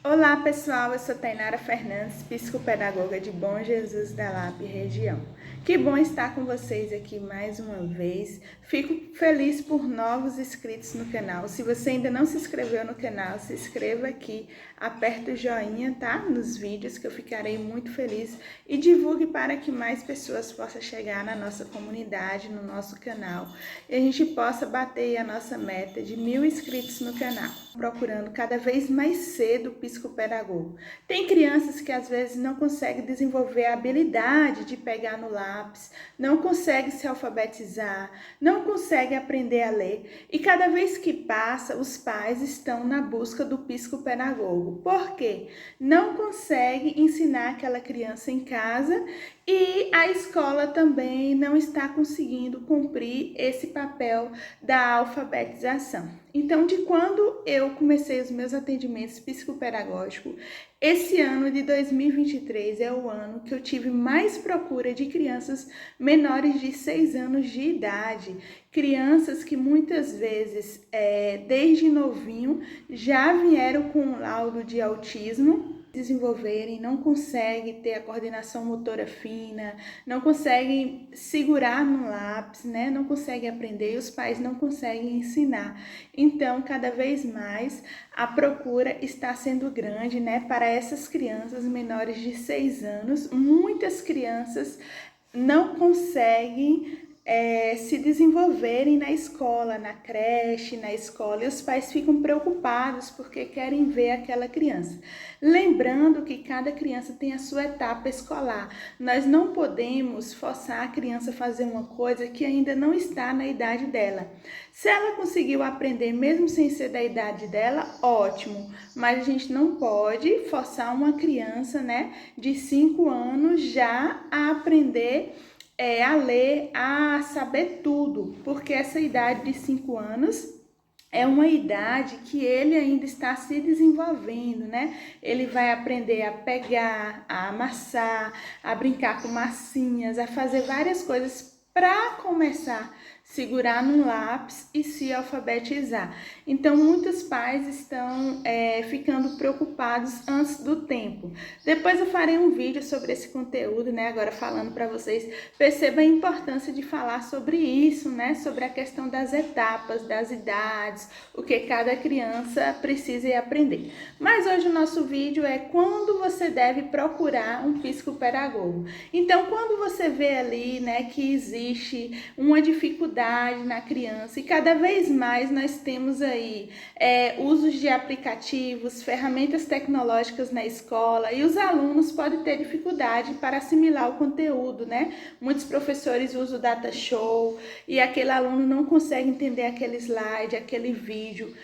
Olá pessoal, eu sou Tainara Fernandes, psicopedagoga de Bom Jesus da Lapa região. Que bom estar com vocês aqui mais uma vez. Fico feliz por novos inscritos no canal. Se você ainda não se inscreveu no canal, se inscreva aqui, aperte o joinha, tá? Nos vídeos que eu ficarei muito feliz e divulgue para que mais pessoas possam chegar na nossa comunidade, no nosso canal e a gente possa bater a nossa meta de 1000 inscritos no canal, procurando cada vez mais cedo o psicopedagogo. Tem crianças que às vezes não conseguem desenvolver a habilidade de pegar no lápis, não conseguem se alfabetizar, não conseguem aprender a ler e cada vez que passa, os pais estão na busca do psicopedagogo. Por quê? Não conseguem ensinar aquela criança em casa e a escola também não está conseguindo cumprir esse papel da alfabetização. Então, de quando eu comecei os meus atendimentos psicopedagógicos, esse ano de 2023 é o ano que eu tive mais procura de crianças menores de 6 anos de idade. Crianças que muitas vezes, desde novinho, já vieram com laudo de autismo, desenvolverem, não conseguem ter a coordenação motora fina, não conseguem segurar no lápis, né? Não conseguem aprender e os pais não conseguem ensinar. Então, cada vez mais a procura está sendo grande, né? Para essas crianças menores de 6 anos, muitas crianças não conseguem se desenvolverem na escola, na creche, na escola, e os pais ficam preocupados porque querem ver aquela criança. Lembrando que cada criança tem a sua etapa escolar. Nós não podemos forçar a criança a fazer uma coisa que ainda não está na idade dela. Se ela conseguiu aprender mesmo sem ser da idade dela, ótimo, mas a gente não pode forçar uma criança, né, de 5 anos já a aprender a ler, a saber tudo, porque essa idade de 5 anos é uma idade que ele ainda está se desenvolvendo, né? Ele vai aprender a pegar, a amassar, a brincar com massinhas, a fazer várias coisas para começar a segurar no lápis e se alfabetizar. Então, muitos pais estão ficando preocupados antes do tempo. Depois eu farei um vídeo sobre esse conteúdo, né? Agora falando para vocês, perceba a importância de falar sobre isso, né? Sobre a questão das etapas, das idades, o que cada criança precisa aprender. Mas hoje o nosso vídeo é quando você deve procurar um psicopedagogo. Então, quando você vê ali, né, que existe uma dificuldade na criança e cada vez mais nós temos aí usos de aplicativos, ferramentas tecnológicas na escola e os alunos podem ter dificuldade para assimilar o conteúdo, né? Muitos professores usam o data show e aquele aluno não consegue entender aquele slide, aquele vídeo.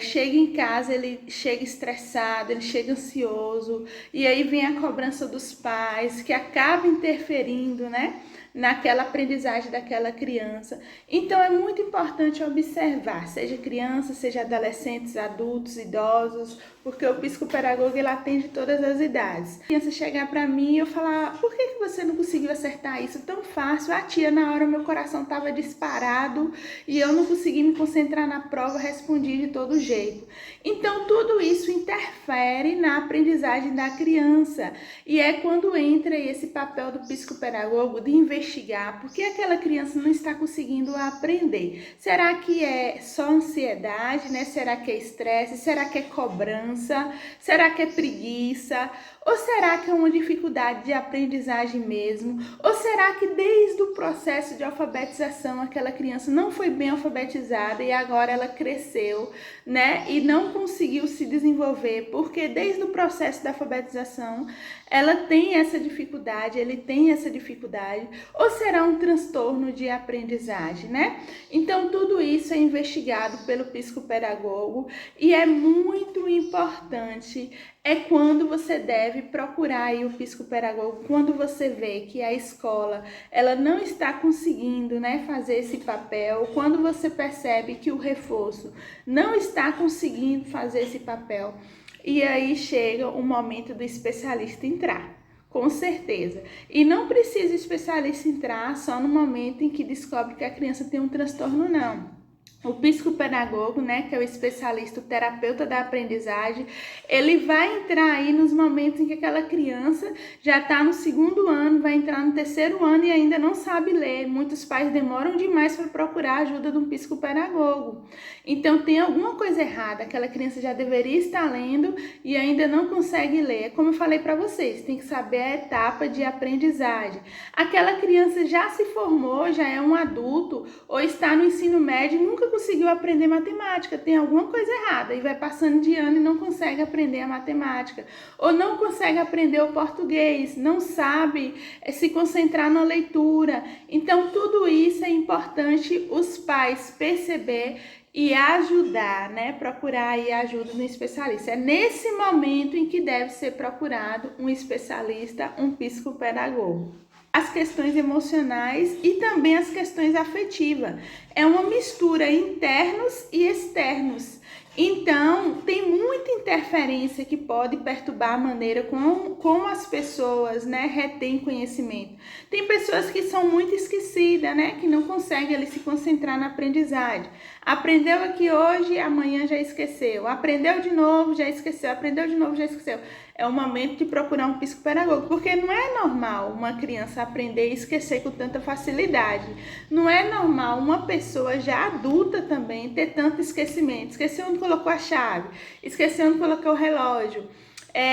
Chega em casa, ele chega estressado, ele chega ansioso e aí vem a cobrança dos pais que acaba interferindo, né, naquela aprendizagem daquela criança. Então é muito importante observar, seja criança, seja adolescentes, adultos, idosos, porque o psicopedagogo ele atende todas as idades. A criança chegar para mim e eu falar, por que você não conseguiu acertar isso tão fácil? Ah, tia, na hora meu coração estava disparado e eu não consegui me concentrar na prova, respondi de todo jeito. Então tudo isso interfere na aprendizagem da criança e é quando entra esse papel do psicopedagogo de investigar por que aquela criança não está conseguindo aprender. Será que é só ansiedade, né? Será que é estresse? Será que é cobrança? Será que é preguiça? Ou será que é uma dificuldade de aprendizagem mesmo? Ou será que desde o processo de alfabetização aquela criança não foi bem alfabetizada e agora ela cresceu, né? E não conseguiu se desenvolver, porque desde o processo da alfabetização ela tem essa dificuldade, ele tem essa dificuldade, ou será um transtorno de aprendizagem, né? Então tudo isso é investigado pelo psicopedagogo e é muito importante quando você deve procurar aí o psicopedagogo, quando você vê que a escola ela não está conseguindo, né, fazer esse papel, quando você percebe que o reforço não está conseguindo fazer esse papel, e aí chega o momento do especialista entrar. Com certeza. E não precisa o especialista entrar só no momento em que descobre que a criança tem um transtorno, não. O psicopedagogo, né, que é o especialista, o terapeuta da aprendizagem, ele vai entrar aí nos momentos em que aquela criança já está no 2º ano, vai entrar no 3º ano e ainda não sabe ler. Muitos pais demoram demais para procurar a ajuda de um psicopedagogo. Então tem alguma coisa errada, aquela criança já deveria estar lendo e ainda não consegue ler. Como eu falei para vocês, tem que saber a etapa de aprendizagem. Aquela criança já se formou, já é um adulto ou está no ensino médio e nunca conseguiu aprender matemática, tem alguma coisa errada e vai passando de ano e não consegue aprender a matemática, ou não consegue aprender o português, não sabe se concentrar na leitura. Então tudo isso é importante os pais perceber e ajudar, né? Procurar aí ajuda no especialista. É nesse momento em que deve ser procurado um especialista, um psicopedagogo. As questões emocionais e também as questões afetivas. É uma mistura internos e externos. Então, tem muita interferência que pode perturbar a maneira como as pessoas, né, retêm conhecimento. Tem pessoas que são muito esquecidas, né, que não conseguem ali se concentrar na aprendizagem. Aprendeu aqui hoje, amanhã já esqueceu. Aprendeu de novo, já esqueceu. Aprendeu de novo, já esqueceu. É o momento de procurar um psicopedagogo, porque não é normal uma criança aprender e esquecer com tanta facilidade. Não é normal uma pessoa já adulta também ter tanto esquecimento. Esqueceu onde colocou a chave, esqueceu onde colocou o relógio,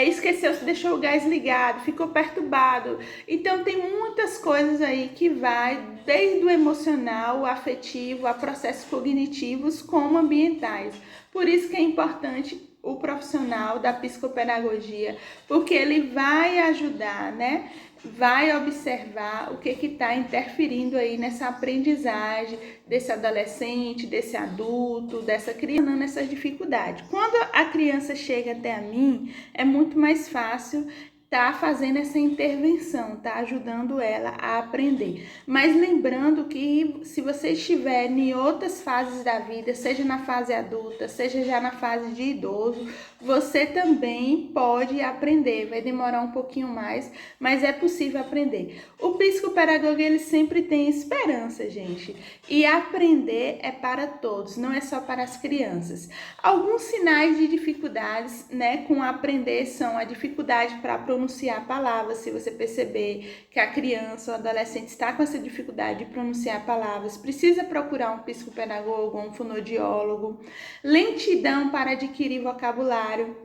esqueceu se deixou o gás ligado, ficou perturbado. Então tem muitas coisas aí que vai desde o emocional, o afetivo, a processos cognitivos como ambientais. Por isso que é importante o profissional da psicopedagogia, porque ele vai ajudar, né? Vai observar o que está interferindo aí nessa aprendizagem desse adolescente, desse adulto, dessa criança, nessas dificuldades. Quando a criança chega até a mim, é muito mais fácil tá fazendo essa intervenção, tá ajudando ela a aprender. Mas lembrando que se você estiver em outras fases da vida, seja na fase adulta, seja já na fase de idoso, você também pode aprender. Vai demorar um pouquinho mais, mas é possível aprender. O psicopedagogo, ele sempre tem esperança, gente. E aprender é para todos, não é só para as crianças. Alguns sinais de dificuldades, né, com aprender são a dificuldade para pronunciar palavras. Se você perceber que a criança ou adolescente está com essa dificuldade de pronunciar palavras, precisa procurar um psicopedagogo ou um fonoaudiólogo. Lentidão para adquirir vocabulário.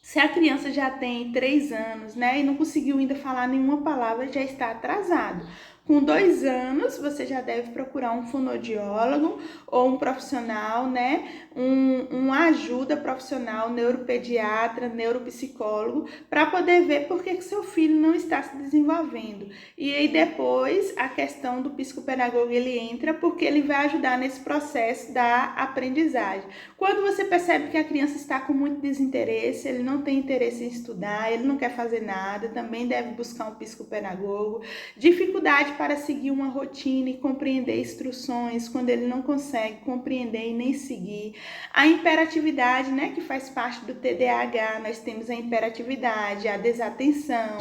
Se a criança já tem 3 anos, né, e não conseguiu ainda falar nenhuma palavra, já está atrasado. Com 2 anos, você já deve procurar um fonoaudiólogo ou um profissional, né? Uma ajuda profissional, neuropediatra, neuropsicólogo, para poder ver por que seu filho não está se desenvolvendo. E aí depois a questão do psicopedagogo ele entra, porque ele vai ajudar nesse processo da aprendizagem. Quando você percebe que a criança está com muito desinteresse, ele não tem interesse em estudar, ele não quer fazer nada, também deve buscar um psicopedagogo. Dificuldade para seguir uma rotina e compreender instruções, quando ele não consegue compreender e nem seguir. A hiperatividade, né, que faz parte do TDAH, nós temos a hiperatividade, a desatenção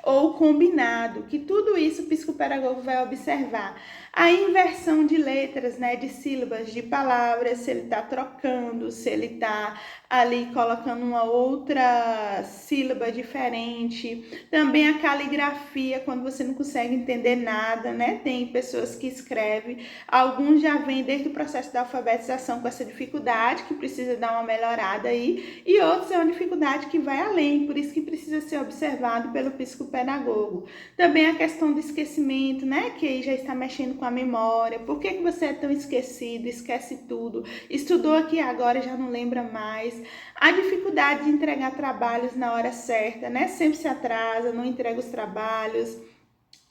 ou combinado, que tudo isso o psicopedagogo vai observar. A inversão de letras, né, de sílabas, de palavras, se ele está trocando, se ele está ali colocando uma outra sílaba diferente. Também a caligrafia, quando você não consegue entender nada, né? Tem pessoas que escrevem, alguns já vêm desde o processo da alfabetização com essa dificuldade, que precisa dar uma melhorada aí, e outros é uma dificuldade que vai além, por isso que precisa ser observado pelo psicopedagogo. Também a questão do esquecimento, né? Que aí já está mexendo com a memória. Por que você é tão esquecido, esquece tudo? Estudou aqui agora e já não lembra mais. A dificuldade de entregar trabalhos na hora certa, né? Sempre se atrasa, não entrega os trabalhos.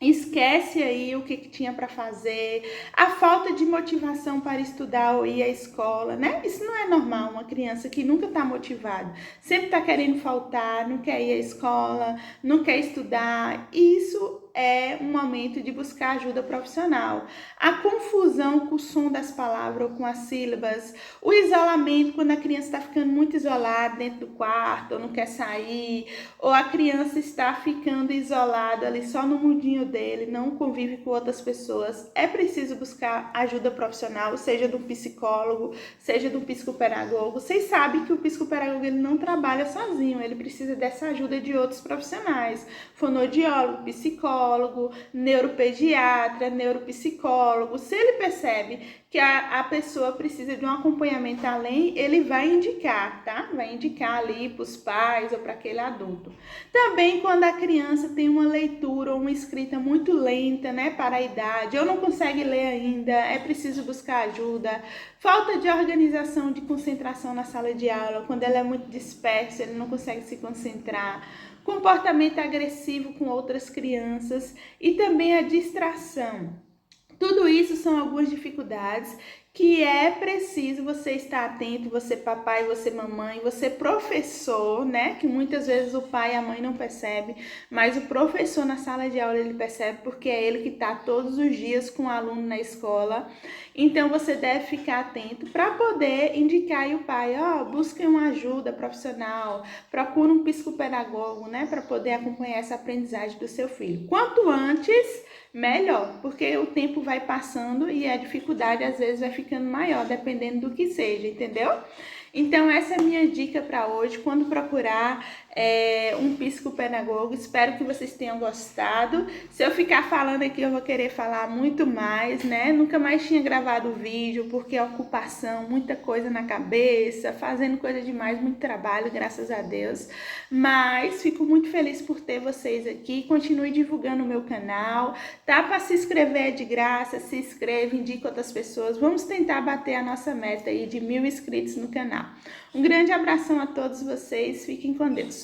Esquece aí o que tinha para fazer, a falta de motivação para estudar ou ir à escola, né? Isso não é normal, uma criança que nunca está motivada, sempre está querendo faltar, não quer ir à escola, não quer estudar. Isso é um momento de buscar ajuda profissional. A confusão com o som das palavras ou com as sílabas, o isolamento, quando a criança está ficando muito isolada dentro do quarto, ou não quer sair, ou a criança está ficando isolada ali só no mundinho dele, não convive com outras pessoas, é preciso buscar ajuda profissional, seja do psicólogo, seja do psicopedagogo. Vocês sabem que o psicopedagogo ele não trabalha sozinho, ele precisa dessa ajuda de outros profissionais, fonoaudiólogo, psicólogo, neuropediatra, neuropsicólogo. Se ele percebe que a pessoa precisa de um acompanhamento além, ele vai indicar, tá? Vai indicar ali para os pais ou para aquele adulto. Também quando a criança tem uma leitura ou uma escrita muito lenta, né, para a idade, ou não consegue ler ainda, é preciso buscar ajuda. Falta de organização, de concentração na sala de aula, quando ela é muito dispersa, ele não consegue se concentrar. Comportamento agressivo com outras crianças e também a distração. Tudo isso são algumas dificuldades que é preciso você estar atento, você papai, você mamãe, você professor, né? Que muitas vezes o pai e a mãe não percebem, mas o professor na sala de aula ele percebe porque é ele que está todos os dias com o aluno na escola. Então você deve ficar atento para poder indicar aí o pai, busquem uma ajuda profissional, procure um psicopedagogo, né? Para poder acompanhar essa aprendizagem do seu filho. Quanto antes, melhor, porque o tempo vai passando e a dificuldade às vezes vai ficando maior, dependendo do que seja, entendeu? Então essa é a minha dica para hoje, quando procurar um psicopedagogo. Espero que vocês tenham gostado. Se eu ficar falando aqui, eu vou querer falar muito mais, né? Nunca mais tinha gravado vídeo, porque é ocupação, muita coisa na cabeça, fazendo coisa demais, muito trabalho, graças a Deus. Mas fico muito feliz por ter vocês aqui. Continue divulgando o meu canal, tá? Para se inscrever é de graça, se inscreve, indica outras pessoas. Vamos tentar bater a nossa meta aí de 1000 inscritos no canal. Um grande abração a todos vocês, fiquem com Deus.